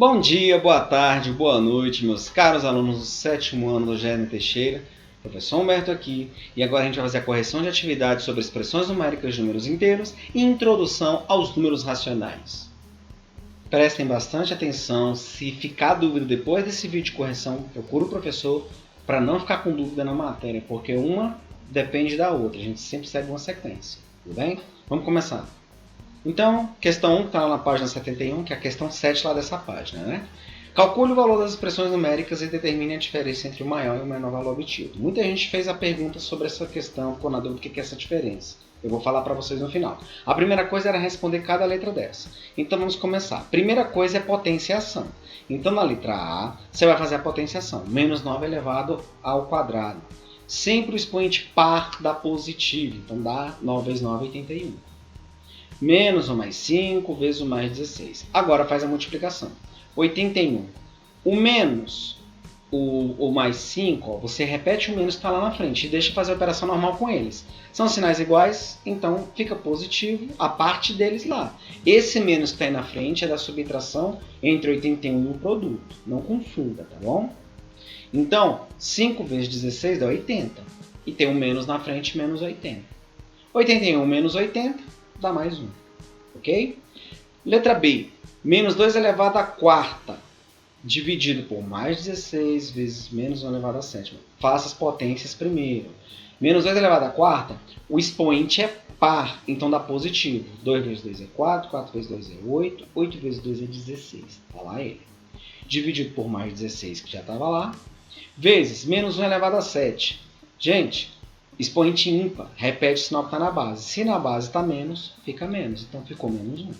Bom dia, boa tarde, boa noite, meus caros alunos do 7º ano do Gênio Teixeira. Professor Humberto aqui, e agora a gente vai fazer a correção de atividade sobre expressões numéricas de números inteiros e introdução aos números racionais. Prestem bastante atenção, se ficar dúvida depois desse vídeo de correção, procure o professor para não ficar com dúvida na matéria, porque uma depende da outra, a gente sempre segue uma sequência, tudo bem? Vamos começar. Então, questão 1 que está lá na página 71, que é a questão 7 lá dessa página, né? Calcule o valor das expressões numéricas e determine a diferença entre o maior e o menor valor obtido. Muita gente fez a pergunta sobre essa questão, ficou na dúvida do que é essa diferença. Eu vou falar para vocês no final. A primeira coisa era responder cada letra dessa. Então vamos começar. A primeira coisa é potenciação. Então na letra A, você vai fazer a potenciação. Menos 9 elevado ao quadrado. Sempre o expoente par dá positivo. Então dá 9 vezes 9 é 81. Menos o mais 5 vezes o mais 16. Agora faz a multiplicação. 81. O menos o mais 5, ó, você repete o menos que está lá na frente e deixa fazer a operação normal com eles. São sinais iguais, então fica positivo a parte deles lá. Esse menos que está aí na frente é da subtração entre 81 e o produto. Não confunda, tá bom? Então, 5 vezes 16 dá 80. E tem um menos na frente, menos 80. 81 menos 80 dá mais 1. Ok? Letra B. Menos 2 elevado à quarta, dividido por mais 16 vezes menos 1 elevado à sétima. Faça as potências primeiro. Menos 2 elevado à quarta, o expoente é par, então dá positivo. 2 vezes 2 é 4, 4 vezes 2 é 8, 8 vezes 2 é 16. Está lá ele. Dividido por mais 16, que já estava lá, vezes menos 1 elevado a 7. Gente, expoente ímpar, repete o sinal que está na base. Se na base está menos, fica menos. Então ficou menos 1.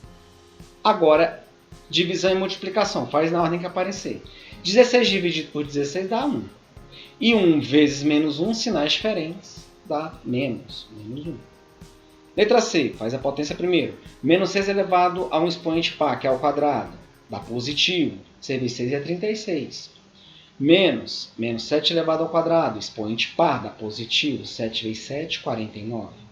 Agora, divisão e multiplicação. Faz na ordem que aparecer. 16 dividido por 16 dá 1. E 1 vezes menos 1, sinais diferentes, dá menos 1. Letra C. Faz a potência primeiro. Menos 6 elevado a um expoente par, que é ao quadrado. Dá positivo. 6 vezes 6 é 36. Menos 7 elevado ao quadrado. Expoente par, dá positivo. 7 vezes 7, 49.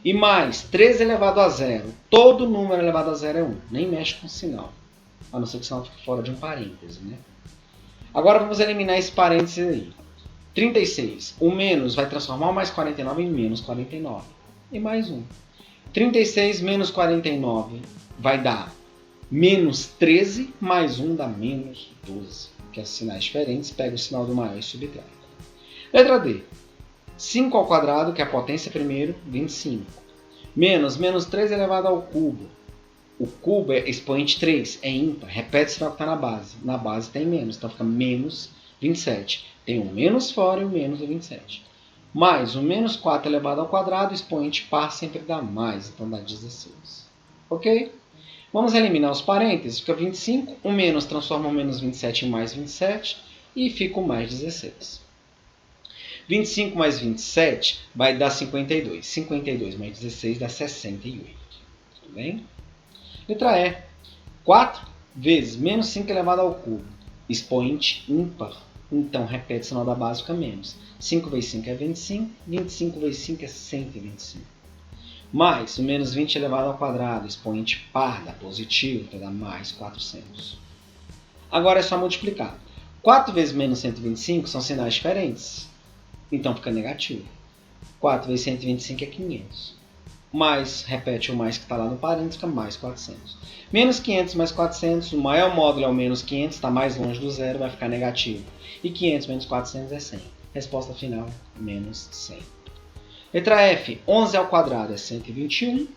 E mais 3 elevado a zero. Todo número elevado a zero é 1. Nem mexe com o sinal. A não ser que o sinal fique fora de um parêntese, né? Agora vamos eliminar esse parêntese aí. 36. O menos vai transformar o mais 49 em menos 49. E mais 1. 36 menos 49 vai dar menos 13, mais 1 dá menos 12. Que é sinais diferentes, pega o sinal do maior e subtrai. Letra D. 5 ao quadrado, que é a potência primeiro, 25. Menos 3 elevado ao cubo. O cubo é expoente 3, é ímpar. Repete o sinal que está na base. Na base tem menos, então fica menos 27. Tem um menos fora e o menos é 27. Mais o menos 4 elevado ao quadrado, expoente par sempre dá mais, então dá 16. Ok? Vamos eliminar os parênteses, fica 25. O menos transforma o menos 27 em mais 27 e fica o mais 16. 25 mais 27 vai dar 52. 52 mais 16 dá 68. Tudo bem? Letra E. 4 vezes menos 5 elevado ao cubo. Expoente ímpar. Então, repete o sinal da base, fica menos. 5 vezes 5 é 25. 25 vezes 5 é 125. Mais o menos 20 elevado ao quadrado. Expoente par, dá positivo, então dá mais 400. Agora é só multiplicar. 4 vezes menos 125 são sinais diferentes. Então fica negativo. 4 vezes 125 é 500. Mais, repete o mais que está lá no parênteses, fica mais 400. Menos 500 mais 400, o maior módulo é o menos 500, está mais longe do zero, vai ficar negativo. E 500 menos 400 é 100. Resposta final, menos 100. Letra F, 11 ao quadrado é 121.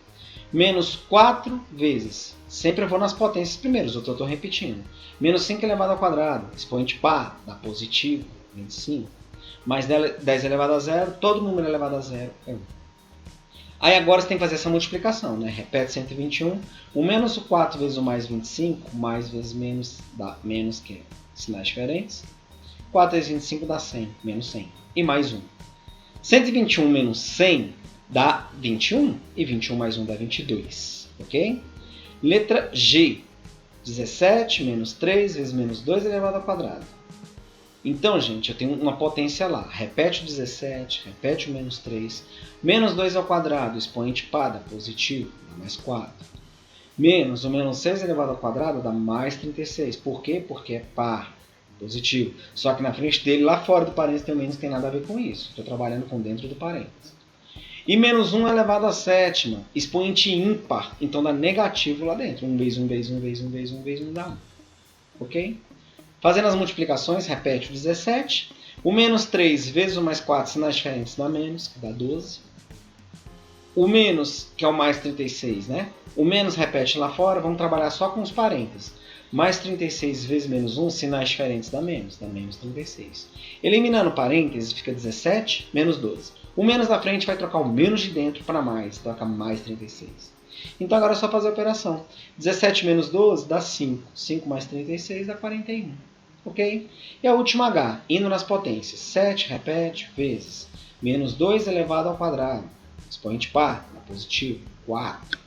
Menos 4 vezes, sempre eu vou nas potências primeiros, eu estou repetindo. Menos 5 elevado ao quadrado, expoente par, dá positivo, 25. Mais 10 elevado a zero, todo número elevado a zero é 1. Aí agora você tem que fazer essa multiplicação, né? Repete 121. O menos o 4 vezes o mais 25, mais vezes menos dá menos que sinais diferentes. 4 vezes 25 dá 100, menos 100. E mais 1. 121 menos 100 dá 21. E 21 mais 1 dá 22. Ok? Letra G. 17 menos 3 vezes menos 2 elevado ao quadrado. Então, gente, eu tenho uma potência lá. Repete o 17, repete o menos 3. Menos 2 ao quadrado, expoente par, dá positivo, dá mais 4. Menos o menos 6 elevado ao quadrado dá mais 36. Por quê? Porque é par, positivo. Só que na frente dele, lá fora do parênteses, tem o menos, tem nada a ver com isso. Estou trabalhando com dentro do parênteses. E menos 1 elevado à sétima, expoente ímpar, então dá negativo lá dentro. 1 vezes 1 vezes 1 vezes 1 vezes 1 vezes 1 dá 1. Ok? Fazendo as multiplicações, repete o 17. O menos 3 vezes o mais 4, sinais diferentes, dá menos, que dá 12. O menos, que é o mais 36, né? O menos repete lá fora, vamos trabalhar só com os parênteses. Mais 36 vezes menos 1, sinais diferentes, dá menos 36. Eliminando parênteses, fica 17 menos 12. O menos da frente vai trocar o menos de dentro para mais, troca mais 36. Então agora é só fazer a operação. 17 menos 12 dá 5. 5 mais 36 dá 41. Ok? E a última H, indo nas potências. 7 repete, vezes. Menos 2 elevado ao quadrado. Expoente par, positivo, 4.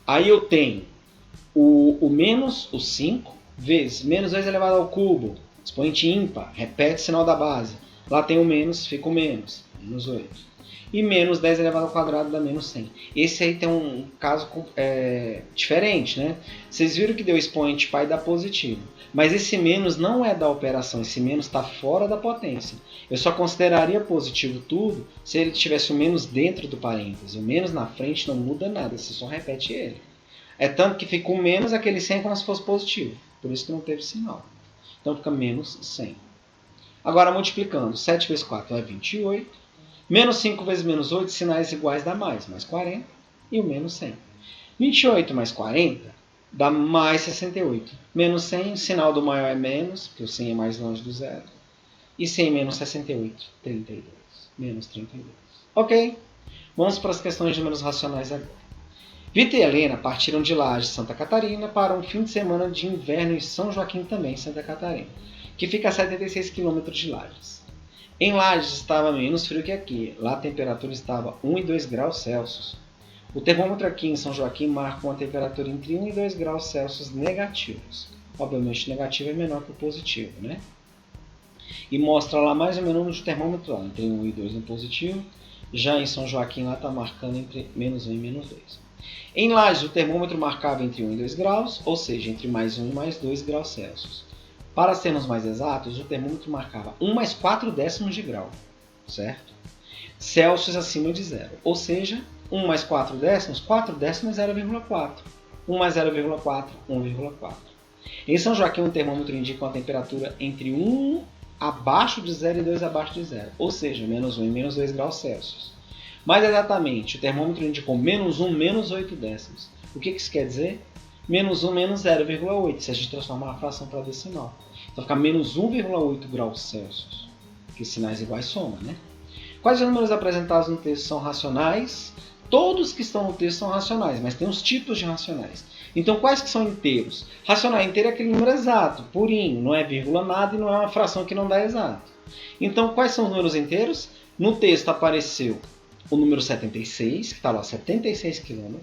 Aí eu tenho o menos, o 5, vezes menos 2 elevado ao cubo. Expoente ímpar, repete o sinal da base. Lá tem o menos, fica o menos 8. E menos 10 elevado ao quadrado dá menos 100. Esse aí tem um caso diferente, né? Vocês viram que deu expoente par e dá positivo. Mas esse menos não é da operação, esse menos está fora da potência. Eu só consideraria positivo tudo se ele tivesse o menos dentro do parênteses. O menos na frente não muda nada, você só repete ele. É tanto que fica o menos aquele 100 como se fosse positivo. Por isso que não teve sinal. Então fica menos 100. Agora multiplicando, 7 vezes 4 é 28. Menos 5 vezes menos 8, sinais iguais dá mais 40. E o menos 100. 28 mais 40 dá mais 68. Menos 100, o sinal do maior é menos, porque o 100 é mais longe do zero. E 100 menos 68, 32. Menos 32. Ok? Vamos para as questões de números racionais agora. Vitor e Helena partiram de Lages, Santa Catarina, para um fim de semana de inverno em São Joaquim também, Santa Catarina, que fica a 76 km de Lages. Em Lages estava menos frio que aqui. Lá a temperatura estava 1 e 2 graus Celsius. O termômetro aqui em São Joaquim marca uma temperatura entre 1 e 2 graus Celsius negativos. Obviamente, negativo é menor que o positivo, né? E mostra lá mais ou menos no termômetro, lá, entre 1 e 2 no positivo. Já em São Joaquim lá está marcando entre menos 1 e menos 2. Em Lages, o termômetro marcava entre 1 e 2 graus, ou seja, entre mais 1 e mais 2 graus Celsius. Para sermos mais exatos, o termômetro marcava 1 mais 4 décimos de grau, certo? Celsius acima de zero, ou seja, 1 mais 4 décimos é 0,4. 1 mais 0,4, 1,4. Em São Joaquim, o termômetro indica uma temperatura entre 1 abaixo de 0 e 2 abaixo de zero, ou seja, menos 1 e menos 2 graus Celsius. Mais exatamente, o termômetro indicou menos 1, menos 8 décimos. O que isso quer dizer? Menos 1, menos 0,8, se a gente transformar a fração para decimal. Então fica menos 1,8 graus Celsius, que sinais iguais somam, né? Quais os números apresentados no texto são racionais? Todos que estão no texto são racionais, mas tem os tipos de racionais. Então quais que são inteiros? Racional inteiro é aquele número exato, purinho, não é vírgula nada e não é uma fração que não dá exato. Então quais são os números inteiros? No texto apareceu o número 76, que está lá, 76 km.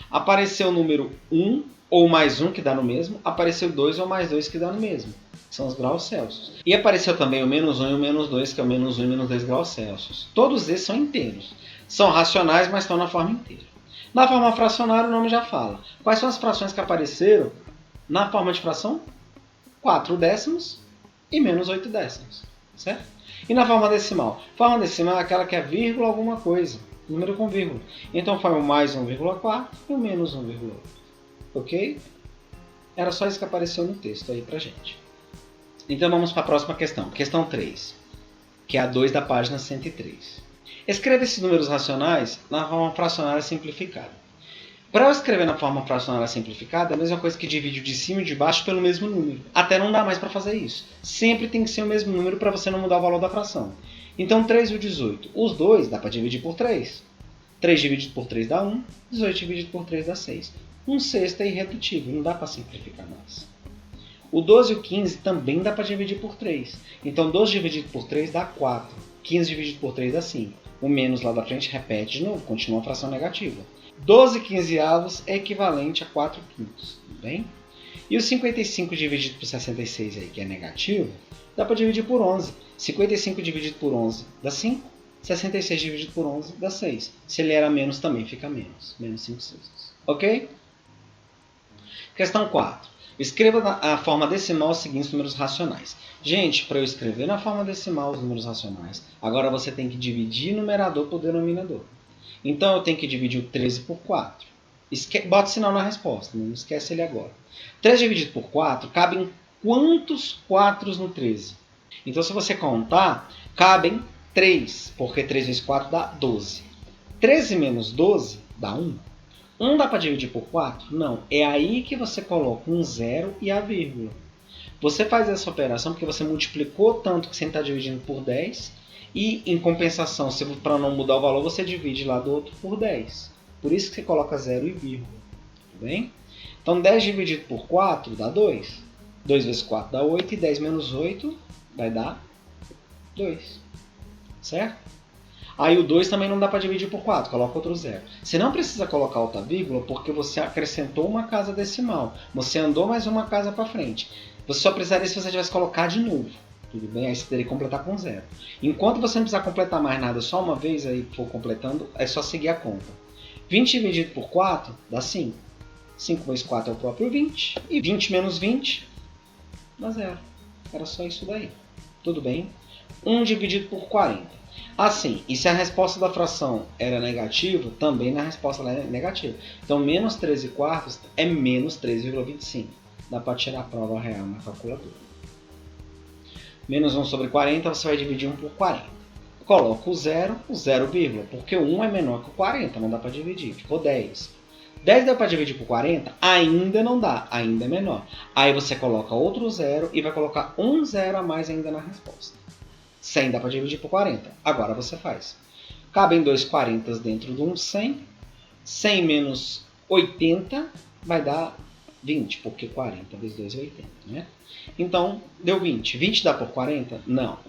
Apareceu o número 1 ou mais 1, que dá no mesmo. Apareceu 2 ou mais 2, que dá no mesmo. São os graus Celsius. E apareceu também o menos 1 e o menos 2, que é o menos 1 e menos 2 graus Celsius. Todos esses são inteiros. São racionais, mas estão na forma inteira. Na forma fracionária, o nome já fala. Quais são as frações que apareceram na forma de fração? 4 décimos e menos 8 décimos. Certo? E na forma decimal? Forma decimal é aquela que é vírgula alguma coisa. Número com vírgula. Então foi o mais 1,4 e o menos 1,8. Ok? Era só isso que apareceu no texto aí pra gente. Então vamos para a próxima questão. Questão 3, que é a 2 da página 103. Escreva esses números racionais na forma fracionária simplificada. Para eu escrever na forma fracionária simplificada, é a mesma coisa que dividir de cima e de baixo pelo mesmo número. Até não dá mais para fazer isso. Sempre tem que ser o mesmo número para você não mudar o valor da fração. Então 3 e o 18. Os dois dá para dividir por 3. 3 dividido por 3 dá 1. 18 dividido por 3 dá 6. 1/6 é irredutível, não dá para simplificar mais. O 12 e o 15 também dá para dividir por 3. Então 12 dividido por 3 dá 4. 15 dividido por 3 dá 5. O menos lá da frente repete de novo, continua a fração negativa. 12 quinzeavos é equivalente a 4 quintos. Tudo bem? E o 55 dividido por 66, aí, que é negativo, dá para dividir por 11. 55 dividido por 11 dá 5. 66 dividido por 11 dá 6. Se ele era menos, também fica menos. Menos 5/6. Ok? Questão 4. Escreva a forma decimal os seguintes números racionais. Gente, para eu escrever na forma decimal os números racionais, agora você tem que dividir numerador por denominador. Então eu tenho que dividir o 13 por 4. Bota sinal na resposta, não esquece ele agora. 13 dividido por 4, cabem quantos 4 no 13? Então se você contar, cabem 3, porque 3 vezes 4 dá 12. 13 menos 12 dá 1. 1 dá para dividir por 4? Não. É aí que você coloca um zero e a vírgula. Você faz essa operação porque você multiplicou tanto que você está dividindo por 10. E, em compensação, para não mudar o valor, você divide lá do outro por 10. Por isso que você coloca 0 e vírgula. Tudo bem? Então, 10 dividido por 4 dá 2. 2 vezes 4 dá 8. E 10 menos 8 vai dar 2. Certo? Aí o 2 também não dá para dividir por 4. Coloca outro 0. Você não precisa colocar outra vírgula porque você acrescentou uma casa decimal. Você andou mais uma casa para frente. Você só precisaria se você tivesse colocar de novo. Tudo bem? Aí você teria que completar com 0. Enquanto você não precisar completar mais nada só uma vez, aí for completando, é só seguir a conta. 20 dividido por 4 dá 5. 5 vezes 4 é o próprio 20. E 20 menos 20 dá 0. Era só isso daí. Tudo bem? 1 dividido por 40. Assim, e se a resposta da fração era negativa, também na resposta ela é negativa. Então, menos 13 quartos é menos 3,25. Dá para tirar a prova real na calculadora. Menos 1 sobre 40, você vai dividir 1 por 40. Coloca o 0, vírgula, porque o 1 é menor que o 40, não dá para dividir. Ficou 10. 10 dá para dividir por 40? Ainda não dá, ainda é menor. Aí você coloca outro 0 e vai colocar um 0 a mais ainda na resposta. 100 dá para dividir por 40. Agora você faz. Cabem 2 40 dentro de um 100. 100 menos 80 vai dar 20, porque 40 vezes 2 é 80, né? Então, deu 20. 20 dá por 40? Não.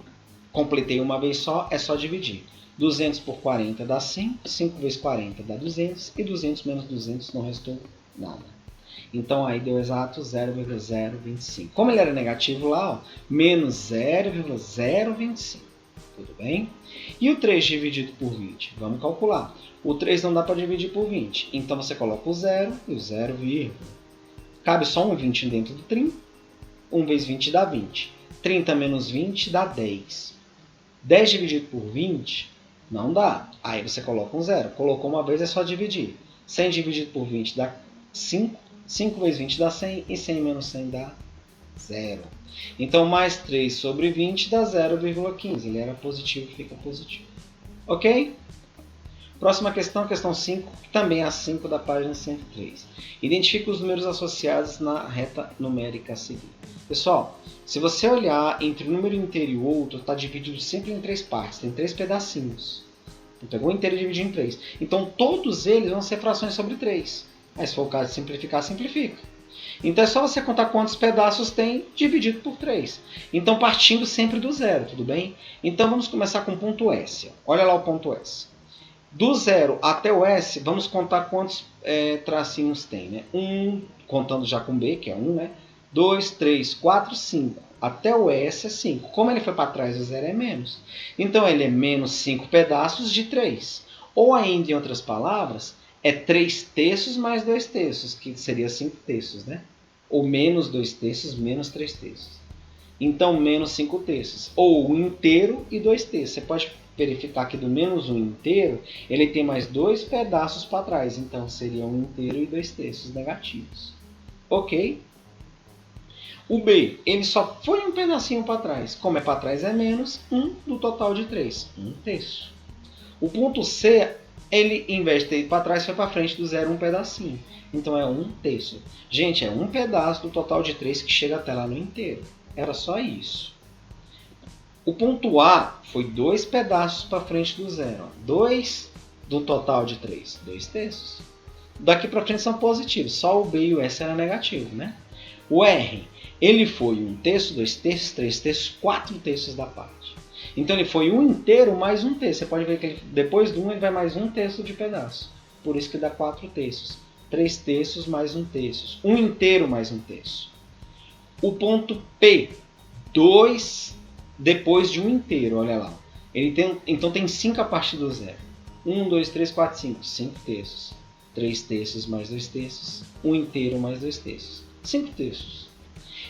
Completei uma vez só, é só dividir. 200 por 40 dá 100. 5 vezes 40 dá 200. E 200 menos 200 não restou nada. Então, aí deu exato 0,025. Como ele era negativo lá, ó, menos 0,025. Tudo bem? E o 3 dividido por 20? Vamos calcular. O 3 não dá para dividir por 20. Então, você coloca o 0 e o 0, cabe só um 20 dentro do 30. 1 vezes 20 dá 20. 30 menos 20 dá 10. 10 dividido por 20 não dá. Aí você coloca um 0. Colocou uma vez, é só dividir. 100 dividido por 20 dá 5. 5 vezes 20 dá 100 e 100 menos 100 dá 0. Então, mais 3 sobre 20 dá 0,15. Ele era positivo, fica positivo. Ok? Próxima questão, questão 5, que também é a 5 da página 103. Identifique os números associados na reta numérica a seguir. Pessoal, se você olhar entre um número inteiro e o outro, está dividido sempre em 3 partes. Tem 3 pedacinhos. Pegou o inteiro e dividiu em 3. Então, todos eles vão ser frações sobre 3. Aí, se for o caso de simplificar, simplifica. Então, é só você contar quantos pedaços tem dividido por 3. Então, partindo sempre do zero, tudo bem? Então, vamos começar com o ponto S. Olha lá o ponto S. Do 0 até o S, vamos contar quantos tracinhos tem, né? 1, contando já com B, que é 1, né? 2, 3, 4, 5. Até o S é 5. Como ele foi para trás, o 0 é menos. Então, ele é menos 5 pedaços de 3. Ou ainda, em outras palavras, é 3 terços mais 2 terços, que seria 5 terços, né? Ou menos 2 terços, menos 3 terços. Então, menos 5 terços. Ou 1 inteiro e 2 terços. Você pode verificar que do menos 1 inteiro, ele tem mais 2 pedaços para trás. Então, seria 1 inteiro e 2 terços negativos. Ok? O B, ele só foi um pedacinho para trás. Como é para trás, é menos 1 do total de 3. 1 terço. O ponto C, ele, em vez de ter ido para trás, foi para frente do 0, um pedacinho. Então, é 1 terço. Gente, é um pedaço do total de 3 que chega até lá no inteiro. Era só isso. O ponto A foi 2 pedaços para frente do 0. 2 do total de 3. 2 terços. Daqui para frente são positivos. Só o B e o S era negativo, né? O R, ele foi 1 terço, 2 terços, 3 terços, 4 terços da parte. Então, ele foi 1 inteiro mais 1 terço. Você pode ver que depois do 1 ele vai mais 1 terço de pedaço. Por isso que dá 4 terços. 3 terços mais 1 terço. 1 inteiro mais 1 terço. O ponto P, 2 depois de 1 inteiro, olha lá. Ele tem, então tem 5 a partir do 0. 1, 2, 3, 4, 5. 5 terços. 3 terços mais 2 terços, 1 inteiro mais 2 terços. 5 terços.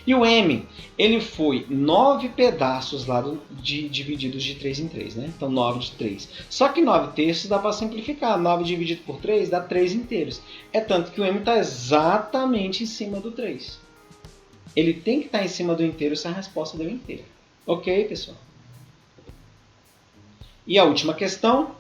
E o m, ele foi 9 pedaços lá divididos de 3 em 3, né? Então 9 de 3. Só que 9 terços dá para simplificar. 9 dividido por 3 dá 3 inteiros. É tanto que o m está exatamente em cima do 3. Ele tem que estar em cima do inteiro se a resposta deu inteira. Ok, pessoal? E a última questão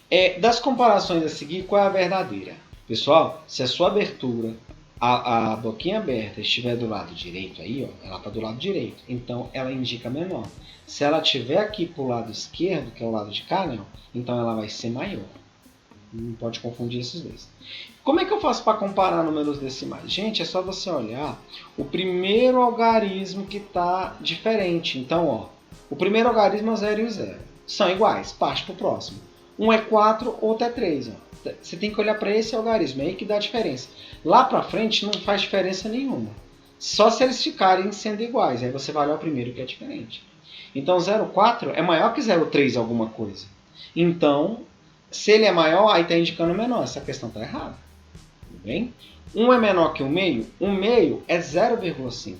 é, das comparações a seguir, qual é a verdadeira? Pessoal, se a sua abertura, a boquinha aberta, estiver do lado direito aí, ó, ela está do lado direito, então ela indica menor. Se ela estiver aqui para o lado esquerdo, que é o lado de cá, né, então ela vai ser maior. Não pode confundir esses dois. Como é que eu faço para comparar números decimais? Gente, é só você olhar o primeiro algarismo que está diferente. Então, ó, o primeiro algarismo é o 0 e o 0. São iguais, parte para o próximo. Um é 4, outro é 3. Ó. Você tem que olhar para esse algarismo, é aí que dá a diferença. Lá para frente não faz diferença nenhuma. Só se eles ficarem sendo iguais. Aí você vai olhar o primeiro que é diferente. Então, 0,4 é maior que 0,3 alguma coisa. Então, se ele é maior, aí está indicando menor. Essa questão está errada. Tudo bem? 1 é menor que 1 meio? 1 meio é 0,5.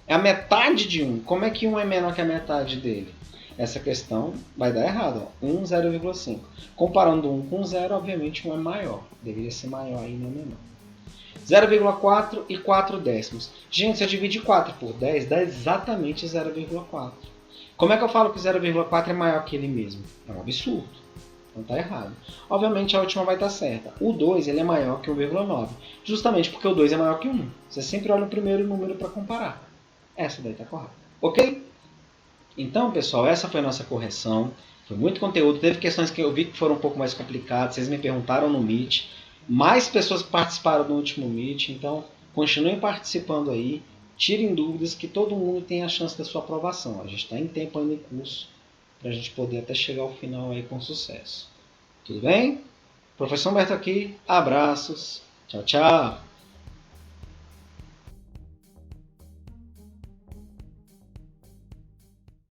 É a metade de 1. Como é que 1 é menor que a metade dele? Essa questão vai dar errado. 1, 0,5. Comparando 1 com 0, obviamente 1 é maior. Deveria ser maior aí, não menor. 0,4 e 4 décimos. Gente, se eu dividir 4 por 10, dá exatamente 0,4. Como é que eu falo que 0,4 é maior que ele mesmo? É um absurdo. Então está errado. Obviamente a última vai estar certa. O 2 ele é maior que 1,9. Justamente porque o 2 é maior que 1. Você sempre olha o primeiro número para comparar. Essa daí está correta. Ok? Então, pessoal, essa foi a nossa correção. Foi muito conteúdo. Teve questões que eu vi que foram um pouco mais complicadas. Vocês me perguntaram no Meet. Mais pessoas participaram do último Meet. Então, continuem participando aí. Tirem dúvidas que todo mundo tem a chance da sua aprovação. A gente está em tempo ainda em curso para a gente poder até chegar ao final aí com sucesso. Tudo bem? Professor Humberto aqui. Abraços. Tchau, tchau.